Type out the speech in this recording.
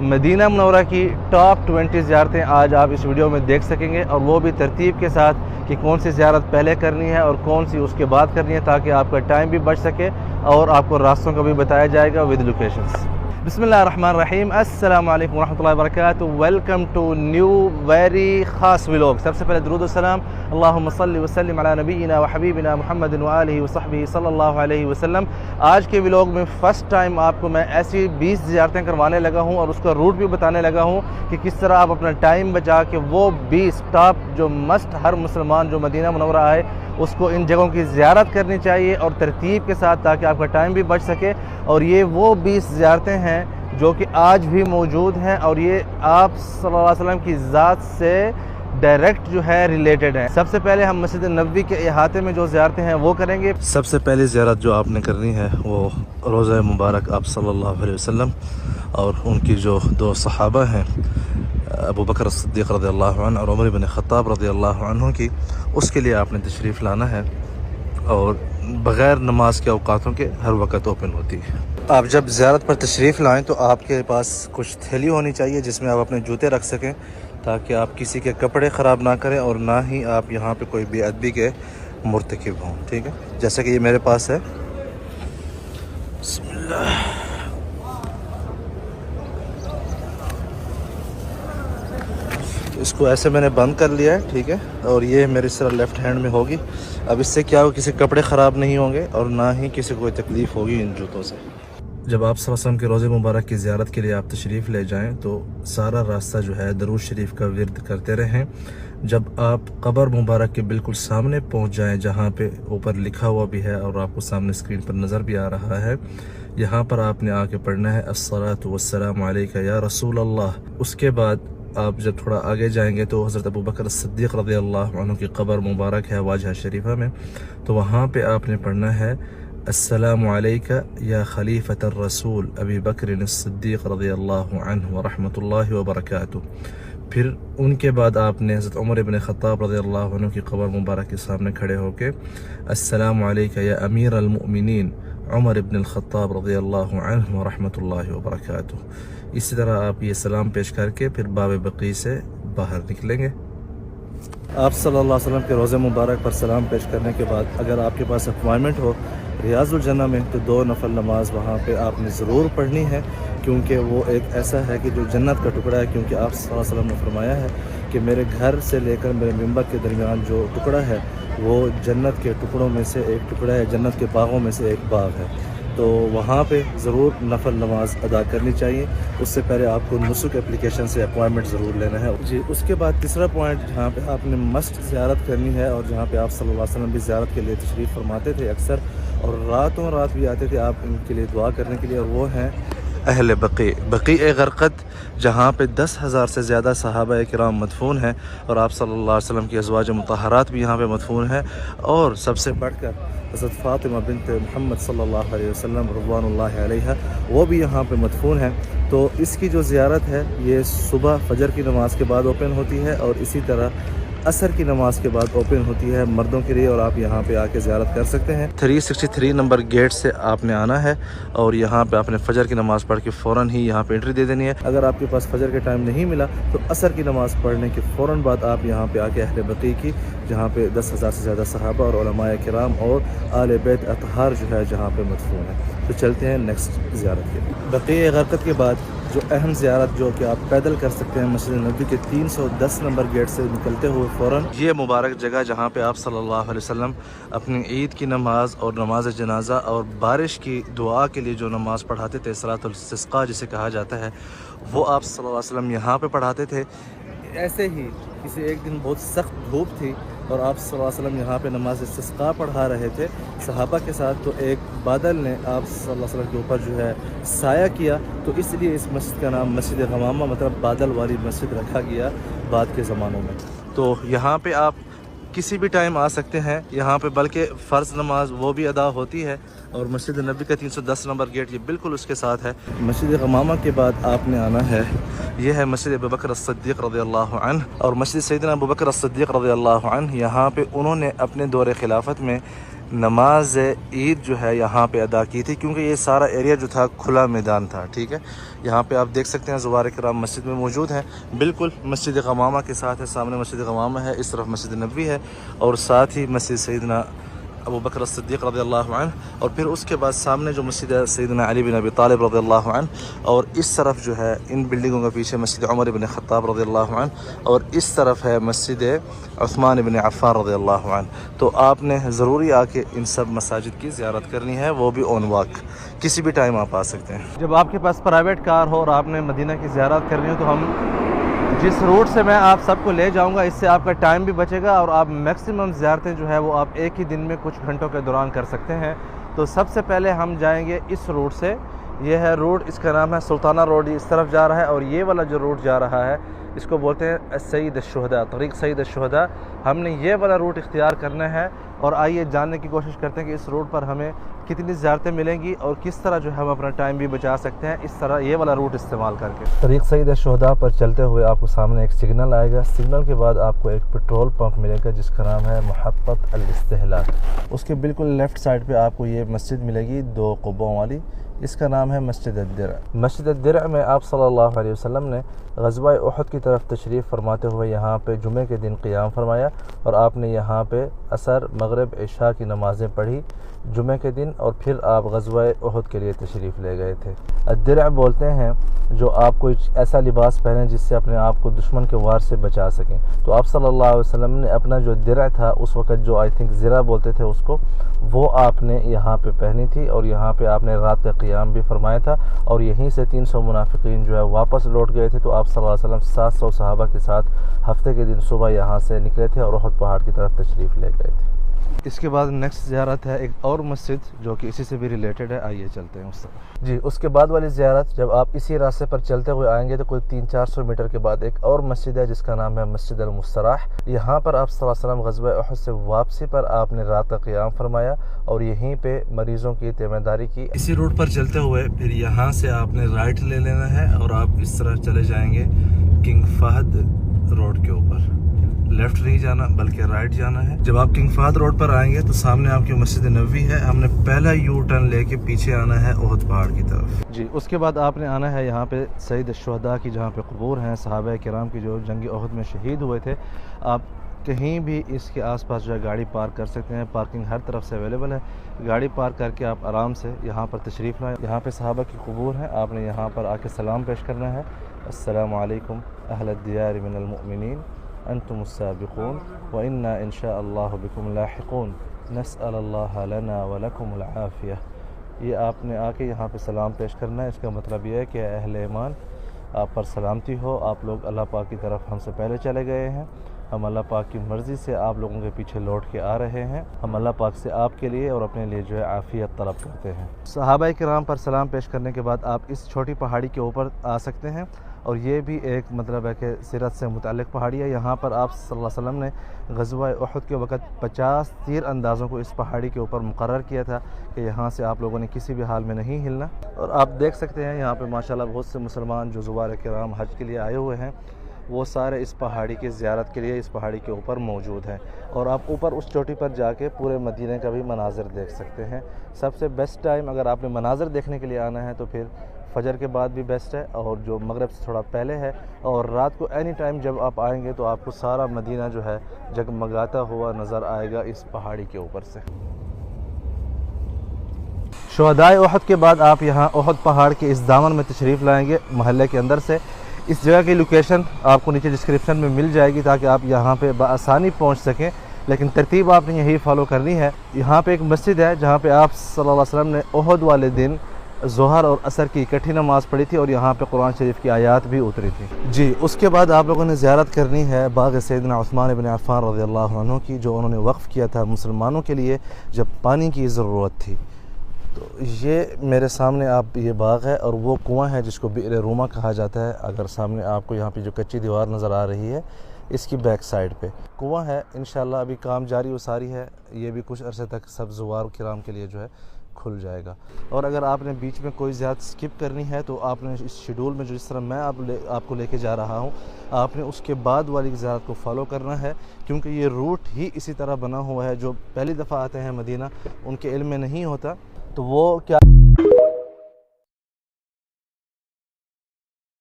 Medina Munawwara की top 20 ज़ियारतें आज आप इस वीडियो में देख सकेंगे, और वो भी तरतीब के साथ कि कौन सी ज़ियारत पहले करनी है और कौन सी उसके बाद करनी है, ताकि आपका टाइम भी बच सके और आपको रास्तों का भी बताया जाएगा विद लोकेशंस। बिस्मिल्लाहिर्रहमानिर्रहीम, अस्सलामु अलैकुम वरहमतुल्लाहि वबरकातुहू। वेलकम टू न्यू वेरी ख़ास व्लॉग। सबसे पहले दुरूद व सलाम अल्लाहुम्मा सल्लि व सल्लिम अला नबीना व हबीबिना मुहम्मदिन व आलिहि व सहबिही सल्लल्लाहु अलैहि वसल्लम। आज के व्लॉग में फ़र्स्ट टाइम आपको मैं ऐसी 20 ज़ियारतें करवाने लगा हूँ और उसका रूट भी बताने लगा हूँ कि किस तरह आप अपना टाइम बचा के वो 20 टॉप जो मस्ट हर मुसलमान जो मदीना मुनव्वरा आए उसको इन जगहों की ज़ियारत करनी चाहिए और तरतीब के साथ, ताकि आपका टाइम भी बच सके। और ये वो 20 ज़ियारतें हैं जो कि आज भी मौजूद हैं और ये आप सल्लल्लाहु अलैहि वसल्लम की ज़ात से डायरेक्ट जो है रिलेटेड है। सबसे पहले हम मस्जिद नबवी के अहाते में जो ज़ियारतें हैं वो करेंगे। सबसे पहली ज़ियारत जो आपने करनी है वो रोज़ा मुबारक आप सल्लल्लाहु अलैहि वसल्लम और उनकी जो दो सहाबा हैं अबू बकर सिद्दीक़ रज़ियल्लाहु अन्हु और उमर इब्न ख़त्ताब रज़ियल्लाहु अन्हु की, उसके लिए आपने तशरीफ़ लाना है और बग़ैर नमाज के औकातों के हर वक्त ओपन होती है। आप जब ज़ियारत पर तशरीफ़ लाएँ तो आपके पास कुछ थैली होनी चाहिए जिसमें आप अपने जूते रख सकें, ताकि आप किसी के कपड़े ख़राब ना करें और ना ही आप यहाँ पे कोई बेअदबी के मुर्तकिब हों। ठीक है, जैसे कि ये मेरे पास है। बिस्मिल्लाह। इसको ऐसे मैंने बंद कर लिया है, ठीक है, और ये मेरी सिर्फ लेफ़्ट हैंड में होगी। अब इससे क्या हो, किसी कपड़े ख़राब नहीं होंगे और ना ही किसी को कोई तकलीफ़ होगी इन जूतों से। जब आप सल्लल्लाहु अलैहि वसल्लम के रोज़े मुबारक की ज़ियारत के लिए आप तशरीफ़ ले जाएं तो सारा रास्ता जो है दरूद शरीफ का विर्द करते रहें। जब आप क़ब्र मुबारक के बिल्कुल सामने पहुंच जाएं, जहां पे ऊपर लिखा हुआ भी है और आपको सामने स्क्रीन पर नज़र भी आ रहा है, यहाँ पर आपने आके पढ़ना है अस्सलातु वस्सलामु अलैका या रसूल अल्लाह। उसके बाद आप जब थोड़ा आगे जाएंगे तो हज़रत अबू बकर सिद्दीक़ रज़ियल्लाहु अन्हु की क़ब्र मुबारक है वाजह शरीफा में, तो वहाँ पे आपने पढ़ना है अस्सलामु अलैका या खलीफतर रसूल अबी बकर सिद्दीक़ रज़ियल्लाहु अन्हु व रहमतुल्लाहि व बरकातुहू। फिर उनके बाद आपने हज़रत उमर इब्न ख़त्ताब रज़ियल्लाहु अन्हु की क़ब्र मुबारक के सामने खड़े होकर अस्सलामु अलैका या अमीर अल-मुअमिनीन उमर इब्न ख़त्ताब रज़ियल्लाहु अन्हु व रहमतुल्लाहि व बरकातुहू। इसी तरह आप ये सलाम पेश करके फिर बाब बक़ी से बाहर निकलेंगे। आप सल्लल्लाहु अलैहि वसल्लम के रोज़े मुबारक पर सलाम पेश करने के बाद अगर आपके पास अपॉइंटमेंट हो रियाज़ुल जन्नह में तो 2 नफल नमाज वहाँ पे आपने ज़रूर पढ़नी है, क्योंकि वो एक ऐसा है कि जो जन्नत का टुकड़ा है। क्योंकि आप सल्लल्लाहु अलैहि वसल्लम ने फरमाया है कि मेरे घर से लेकर मेरे मिंबर के दरमियान जो टुकड़ा है वो जन्नत के टुकड़ों में से एक टुकड़ा है, जन्नत के बागों में से एक बाग है। तो वहाँ पे ज़रूर नफल नमाज अदा करनी चाहिए। उससे पहले आपको नुसुक एप्लीकेशन से अपॉइंटमेंट ज़रूर लेना है जी। उसके बाद तीसरा पॉइंट जहाँ पे आपने मस्ट ज़ियारत करनी है और जहाँ पे आप सल्लल्लाहु अलैहि वसल्लम भी ज़ियारत के लिए तशरीफ़ फरमाते थे अक्सर, और रातों रात भी आते थे आप इनके लिए दुआ करने के लिए, और वो हैं अहले बक़ी ग़रक़द, जहाँ पे 10,000 से ज़्यादा सहाबा किराम मदफून हैं और आप सल्लल्लाहु अलैहि वसल्लम की अज़वाज मुतहरात भी यहाँ पे मदफून हैं, और सबसे बढ़कर हज़रत फ़ातिमा बिन्त मोहम्मद सल्लल्लाहु अलैहि वसल्लम रज़वानुल्लाहि अलैहा वो भी यहाँ पे मदफून हैं। तो इसकी जो ज़ियारत है ये सुबह फ़जर की नमाज़ के बाद ओपन होती है और इसी तरह असर की नमाज के बाद ओपन होती है मर्दों के लिए, और आप यहाँ पे आके ज़ियारत कर सकते हैं। 363 नंबर गेट से आपने आना है और यहाँ पे आपने फ़जर की नमाज़ पढ़ के फ़ौरन ही यहाँ पे एंट्री दे देनी है। अगर आपके पास फ़जर के टाइम नहीं मिला तो असर की नमाज़ पढ़ने के फ़ौरन बाद आप यहाँ पे आके अहले बक़ी की, जहाँ पे 10,000 से ज़्यादा सहाबा और उलमाए किराम और आले बैत अतहार जो है जहाँ पे मदफून है। तो चलते हैं नेक्स्ट ज़ियारत के लिए। बक़ी ग़रक़द के बाद जो अहम ज़ियारत जो कि आप पैदल कर सकते हैं मस्जिद नबवी के 310 नंबर गेट से निकलते हुए फ़ौरन, ये मुबारक जगह जहाँ पे आप सल्लल्लाहु अलैहि वसल्लम अपनी ईद की नमाज और नमाज जनाजा और बारिश की दुआ के लिए जो नमाज़ पढ़ाते थे, सलातुल इस्तिस्क़ा जिसे कहा जाता है, वो आप सल्लल्लाहु अलैहि वसल्लम यहाँ पे पढ़ाते थे। ऐसे ही किसी एक दिन बहुत सख्त धूप थी और आप सल्लल्लाहु अलैहि वसल्लम यहाँ पे नमाज इस्तिस्क़ा पढ़ा रहे थे सहाबा के साथ, तो एक बादल ने आप सल्लल्लाहु अलैहि वसल्लम के ऊपर जो है साया किया, तो इसलिए इस मस्जिद का नाम मस्जिद गमामा मतलब बादल वाली मस्जिद रखा गया बाद के ज़मानों में। तो यहाँ पे आप किसी भी टाइम आ सकते हैं यहाँ पे, बल्कि फ़र्ज़ नमाज वो भी अदा होती है, और मस्जिद नबी का 310 नंबर गेट ये बिल्कुल उसके साथ है। मस्जिद गमामा के बाद आपने आना है, ये है मस्जिद अबू बकर सिद्दीक़ रज़ियल्लाहु अन्हु और मस्जिद सैयदना अबू बकर सिद्दीक़ रज़ियल्लाहु अन्हु। यहाँ पे उन्होंने अपने दौरे खिलाफत में नमाज ईद जो है यहाँ पे अदा की थी, क्योंकि ये सारा एरिया जो था खुला मैदान था। ठीक है, यहाँ पे आप देख सकते हैं ज़ुवार किराम मस्जिद में मौजूद हैं, बिल्कुल मस्जिद क़मामा के साथ है। सामने मस्जिद क़मामा है, इस तरफ मस्जिद नबवी है और साथ ही मस्जिद सैयदना अबू बकर सिद्दीक़ रज़ियल्लाहु अन्हु, और फिर उसके बाद सामने जो मस्जिद है सैयदना अली बिन अबी तालिब रज़ियल्लाहु अन्हु, और इस तरफ जो है इन बिल्डिंगों के पीछे मस्जिद उमर बिन ख़त्ताब रज़ियल्लाहु अन्हु, और इस तरफ है मस्जिद उस्मान बिन अफ़्फ़ान रज़ियल्लाहु अन्हु। तो आपने ज़रूरी आके इन सब मसाजिद की ज़ियारत करनी है, वो भी ऑन वॉक, किसी भी टाइम आप आ सकते हैं। जब आपके पास प्राइवेट कार हो और आपने मदीना की ज़ियारत करनी हो, तो हम जिस रूट से मैं आप सबको ले जाऊंगा, इससे आपका टाइम भी बचेगा और आप मैक्सिमम ज़ियारतें जो है वो आप एक ही दिन में कुछ घंटों के दौरान कर सकते हैं। तो सबसे पहले हम जाएंगे इस रूट से, ये है रूट, इसका नाम है सुल्ताना रोड, इस तरफ जा रहा है, और ये वाला जो रूट जा रहा है इसको बोलते हैं सईद अश-शुहदा, तरीक़ सईद अश-शुहदा। हमने ये वाला रूट इख्तियार करना है और आइए जानने की कोशिश करते हैं कि इस रूट पर हमें कितनी ज़ियारतें मिलेंगी और किस तरह जो है हम अपना टाइम भी बचा सकते हैं इस तरह ये वाला रूट इस्तेमाल करके। तरीक़ सईद अश-शुहदा पर चलते हुए आपको सामने एक सिग्नल आएगा, सिग्नल के बाद आपको एक पेट्रोल पंप मिलेगा जिसका नाम है मुहत्तत अल-इस्तिहलाक। उसके बिल्कुल लेफ़्ट साइड पर आपको ये मस्जिद मिलेगी 2 क़ुब्बों वाली, इसका नाम है मस्जिद अद-दिर। मस्जिद अद-दिर में आप सल्लल्लाहु अलैहि वसल्लम ने ग़ज़वा उहद की तरफ तशरीफ़ फरमाते हुए यहाँ पे जुमे के दिन क़ियाम फरमाया और आपने यहाँ पे असर, मगरिब, इशा की नमाज़ें पढ़ी जुमे के दिन, और फिर आप ग़ज़वा उहद के लिए तशरीफ़ ले गए थे। अद-दिर बोलते हैं जो आप कोई ऐसा लिबास पहने जिससे अपने आप को दुश्मन के वार से बचा सकें। तो आप सल्लल्लाहु अलैहि वसल्लम ने अपना जो दिर था उस वक़्त, जो आई थिंक ज़िरा बोलते थे उसको, वो आपने यहाँ पे पहनी थी और यहाँ पे आपने रात का क़ियाम भी फरमाया था, और यहीं से 300 मुनाफिकीन जो है वापस लौट गए थे। तो आप सल्लल्लाहु अलैहि वसल्लम 700 सहाबा के साथ हफ्ते के दिन सुबह यहाँ से निकले थे और उहद पहाड़ की तरफ तशरीफ़ ले गए थे। इसके बाद नेक्स्ट ज़ियारत है एक और मस्जिद जो कि इसी से भी रिलेटेड है, आइए चलते हैं उस तरफ। जी, उसके बाद वाली ज़ियारत जब आप इसी रास्ते पर चलते हुए आएंगे तो कोई 300-400 मीटर के बाद एक और मस्जिद है जिसका नाम है मस्जिद अल-मुस्तराह। यहाँ पर आप सल्लल्लाहु अलैहि वसल्लम ग़ज़वा उहद से वापसी पर आपने रात का क़ियाम फरमाया और यहीं पे मरीज़ों की तीमारदारी की। इसी रूट पर चलते हुए फिर यहाँ से आपने राइट ले लेना है और आप इस तरह चले जाएंगे किंग फहद रोड के ऊपर। लेफ़्ट नहीं जाना बल्कि राइट जाना है। जब आप किंग फहद रोड पर आएंगे तो सामने आपकी मस्जिद नबवी है। हमने पहला यू टर्न लेके पीछे आना है उहद पहाड़ की तरफ। जी, उसके बाद आपने आना है यहाँ पे सईद अश-शुहदा की, जहाँ पे कबूर हैं सहाबा किराम की जो जंग उहद में शहीद हुए थे। आप कहीं भी इसके आसपास जो है गाड़ी पार्क कर सकते हैं, पार्किंग हर तरफ से अवेलेबल है। गाड़ी पार्क करके आप आराम से यहाँ पर तशरीफ़ लाएँ। यहाँ पे सहाबा की कबूर हैं, आपने यहाँ पर आके सलाम पेश करना है, अस्सलामु अलैकुम अहल दियार मिनल मुमिनीन अंतुमुस्साबिकून व इन्ना इंशाअल्लाहु बिकुम लाहिकून नस्अलुल्लाह लना व लकुमुल आफिया। ये आपने आके यहाँ पे सलाम पेश करना है। इसका मतलब ये है कि अहले ईमान, आप पर सलामती हो, आप लोग अल्लाह पाक की तरफ हमसे पहले चले गए हैं, हम अल्लाह पाक की मर्ज़ी से आप लोगों के पीछे लौट के आ रहे हैं। हम अल्लाह पाक से आपके लिए और अपने लिए जो है आफ़ियत तलब करते हैं। सहाबा किराम पर सलाम पेश करने के बाद आप इस छोटी पहाड़ी के ऊपर आ सकते हैं, और ये भी एक मतलब है कि सीरत से मुताल्लिक़ पहाड़ी है। यहाँ पर आप सल्लल्लाहु अलैहि वसल्लम ने ग़ज़वा उहद के वक़्त 50 तीर अंदाज़ों को इस पहाड़ी के ऊपर मुकर्रर किया था कि यहाँ से आप लोगों ने किसी भी हाल में नहीं हिलना। और आप देख सकते हैं यहाँ पे माशाल्लाह बहुत से मुसलमान जो ज़ुवार किराम हज के लिए आए हुए हैं वो सारे इस पहाड़ी की ज़ियारत के लिए इस पहाड़ी के ऊपर मौजूद हैं। और आप ऊपर उस चोटी पर जाके पूरे मदीने का भी मनाज़र देख सकते हैं। सबसे बेस्ट टाइम अगर आपने मनाज़र देखने के लिए आना है तो फिर फ़जर के बाद भी बेस्ट है, और जो मगरिब से थोड़ा पहले है, और रात को एनी टाइम जब आप आएंगे तो आपको सारा मदीना जो है जगमगाता हुआ नज़र आएगा इस पहाड़ी के ऊपर से। शुहदाए उहद के बाद आप यहाँ उहद पहाड़ के इस दामन में तशरीफ़ लाएंगे महल्ले के अंदर से। इस जगह की लोकेशन आपको नीचे डिस्क्रिप्शन में मिल जाएगी ताकि आप यहाँ पे बआसानी पहुँच सकें, लेकिन तरतीब आपने यही फॉलो करनी है। यहाँ पे एक मस्जिद है जहाँ पे आप सल्लल्लाहु अलैहि वसल्लम ने उहद वाले दिन ज़ोहर और असर की इकट्ठी नमाज़ पढ़ी थी और यहाँ पे कुरान शरीफ की आयत भी उतरी थी। जी, उसके बाद आप लोगों ने ज़ियारत करनी है बाग़ सैयदना उस्मान बिन अफ़्फ़ान रज़ियल्लाहु अन्हु की, जो उन्होंने वक्फ़ किया था मुसलमानों के लिए जब पानी की ज़रूरत थी। तो ये मेरे सामने आप ये बाग़ है और वो कुआं है जिसको बि'r रूमा कहा जाता है। अगर सामने आपको यहाँ पे जो कच्ची दीवार नज़र आ रही है इसकी बैक साइड पे कुआं है। इंशाल्लाह अभी काम जारी व सारी है, ये भी कुछ अरसे तक सब ज़ुवार किराम के लिए जो है खुल जाएगा। और अगर आपने बीच में कोई ज़्यादा स्किप करनी है तो आपने इस शेड्यूल में जो जिस तरह मैं आपको लेके जा रहा हूँ, आपने उसके बाद वाली ज़्यारत को फॉलो करना है, क्योंकि ये रूट ही इसी तरह बना हुआ है। जो पहली दफ़ा आते हैं मदीना, उनके इल्म में नहीं होता, तो वो क्या